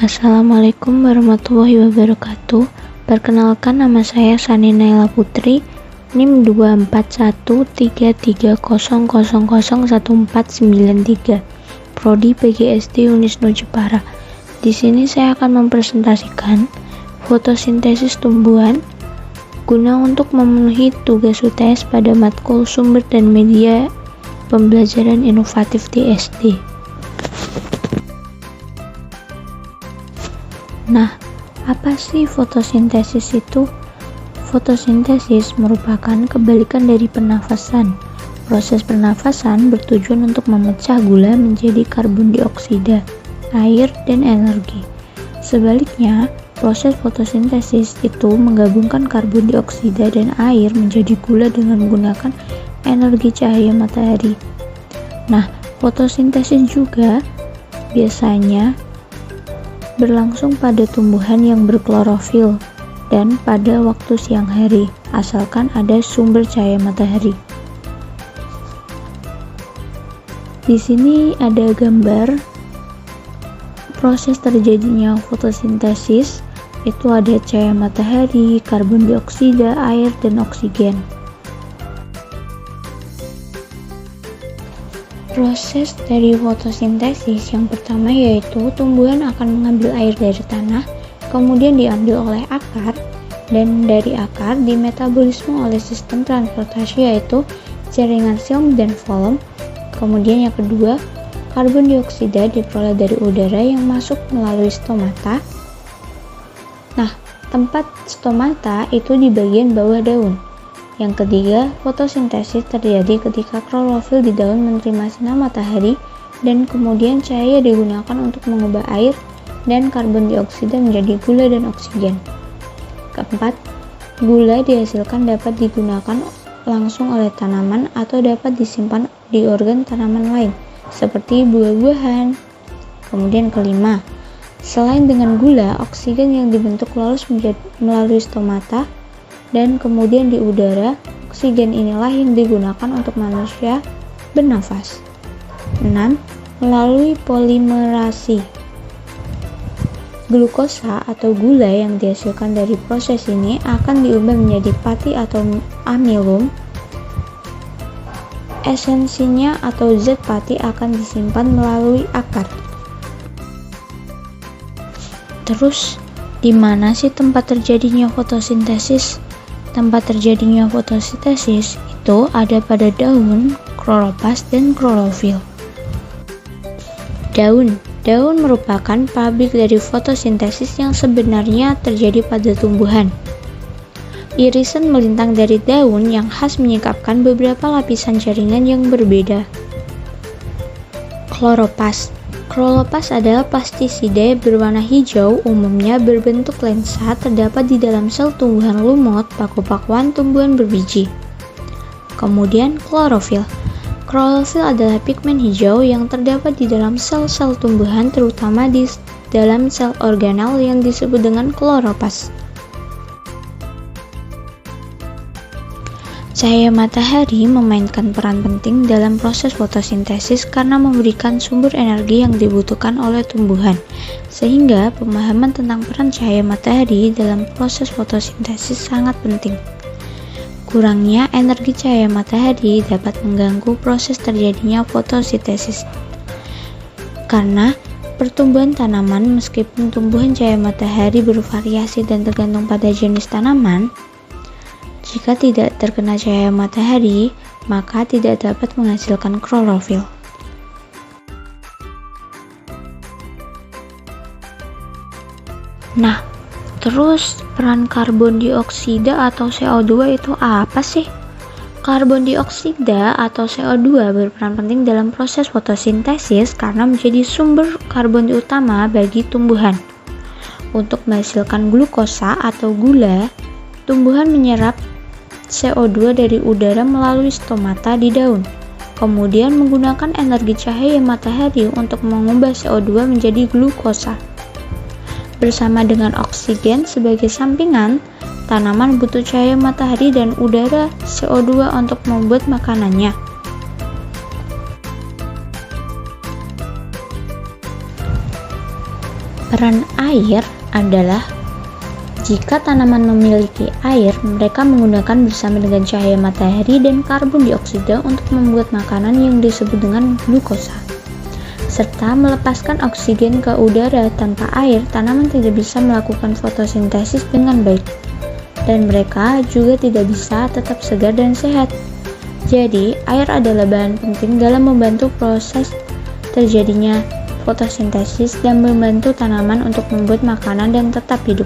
Assalamualaikum warahmatullahi wabarakatuh. Perkenalkan, nama saya Sani Naila Putri, NIM 2413300001493, Prodi PGSD Unisnu Jepara. Di sini saya akan mempresentasikan fotosintesis tumbuhan guna untuk memenuhi tugas UTS pada matkul sumber dan media pembelajaran inovatif di SD. Nah, apa sih fotosintesis itu? Fotosintesis merupakan kebalikan dari pernafasan. Proses pernafasan bertujuan untuk memecah gula menjadi karbon dioksida, air, dan energi. Sebaliknya, proses fotosintesis itu menggabungkan karbon dioksida dan air menjadi gula dengan menggunakan energi cahaya matahari. Nah, fotosintesis juga biasanya berlangsung pada tumbuhan yang berklorofil dan pada waktu siang hari, asalkan ada sumber cahaya matahari. Di sini ada gambar proses terjadinya fotosintesis, itu ada cahaya matahari, karbon dioksida, air, dan oksigen. Proses dari fotosintesis yang pertama yaitu tumbuhan akan mengambil air dari tanah, kemudian diambil oleh akar, dan dari akar dimetabolisme oleh sistem transportasi yaitu jaringan silm dan phloem. Kemudian yang kedua, karbon dioksida diperoleh dari udara yang masuk melalui stomata. Nah, tempat stomata itu di bagian bawah daun. Yang ketiga, fotosintesis terjadi ketika klorofil di daun menerima sinar matahari dan kemudian cahaya digunakan untuk mengubah air dan karbon dioksida menjadi gula dan oksigen. Keempat, gula dihasilkan dapat digunakan langsung oleh tanaman atau dapat disimpan di organ tanaman lain seperti buah-buahan. Kemudian kelima, selain dengan gula, oksigen yang dibentuk lolos melalui stomata dan kemudian di udara. Oksigen inilah yang digunakan untuk manusia bernafas. 6. Melalui polimerasi. Glukosa atau gula yang dihasilkan dari proses ini akan diubah menjadi pati atau amilum. Esensinya atau zat pati akan disimpan melalui akar. Terus, di mana sih tempat terjadinya fotosintesis? Tempat terjadinya fotosintesis itu ada pada daun, kloroplast, dan klorofil. Daun merupakan pabrik dari fotosintesis yang sebenarnya terjadi pada tumbuhan. Irisan melintang dari daun yang khas menyingkapkan beberapa lapisan jaringan yang berbeda. Kloroplast adalah plastisida berwarna hijau, umumnya berbentuk lensa, terdapat di dalam sel tumbuhan lumut, paku-pakuan tumbuhan berbiji. Kemudian klorofil adalah pigmen hijau yang terdapat di dalam sel-sel tumbuhan, terutama di dalam sel organel yang disebut dengan kloroplast. Cahaya matahari memainkan peran penting dalam proses fotosintesis karena memberikan sumber energi yang dibutuhkan oleh tumbuhan, sehingga pemahaman tentang peran cahaya matahari dalam proses fotosintesis sangat penting. Kurangnya energi cahaya matahari dapat mengganggu proses terjadinya fotosintesis. Karena pertumbuhan tanaman, meskipun tumbuhan cahaya matahari bervariasi dan tergantung pada jenis tanaman, jika tidak terkena cahaya matahari, maka tidak dapat menghasilkan klorofil. Nah, terus peran karbon dioksida atau CO2 itu apa sih? Karbon dioksida atau CO2 berperan penting dalam proses fotosintesis karena menjadi sumber karbon utama bagi tumbuhan. Untuk menghasilkan glukosa atau gula, tumbuhan menyerap CO2 dari udara melalui stomata di daun, kemudian menggunakan energi cahaya matahari untuk mengubah CO2 menjadi glukosa. Bersama dengan oksigen sebagai sampingan, tanaman butuh cahaya matahari dan udara CO2 untuk membuat makanannya. Peran air adalah jika tanaman memiliki air, mereka menggunakan bersama dengan cahaya matahari dan karbon dioksida untuk membuat makanan yang disebut dengan glukosa, serta melepaskan oksigen ke udara. Tanpa air, tanaman tidak bisa melakukan fotosintesis dengan baik, dan mereka juga tidak bisa tetap segar dan sehat. Jadi, air adalah bahan penting dalam membantu proses terjadinya fotosintesis dan membantu tanaman untuk membuat makanan dan tetap hidup.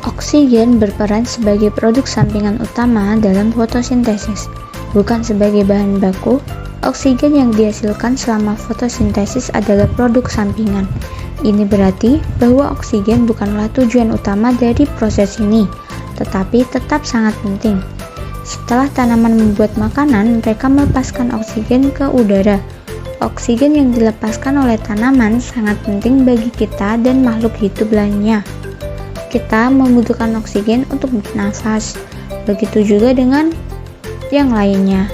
Oksigen berperan sebagai produk sampingan utama dalam fotosintesis, bukan sebagai bahan baku. Oksigen yang dihasilkan selama fotosintesis adalah produk sampingan. Ini berarti bahwa oksigen bukanlah tujuan utama dari proses ini, tetapi tetap sangat penting. Setelah tanaman membuat makanan, mereka melepaskan oksigen ke udara. Oksigen yang dilepaskan oleh tanaman sangat penting bagi kita dan makhluk hidup lainnya. Kita membutuhkan oksigen untuk bernafas, begitu juga dengan yang lainnya.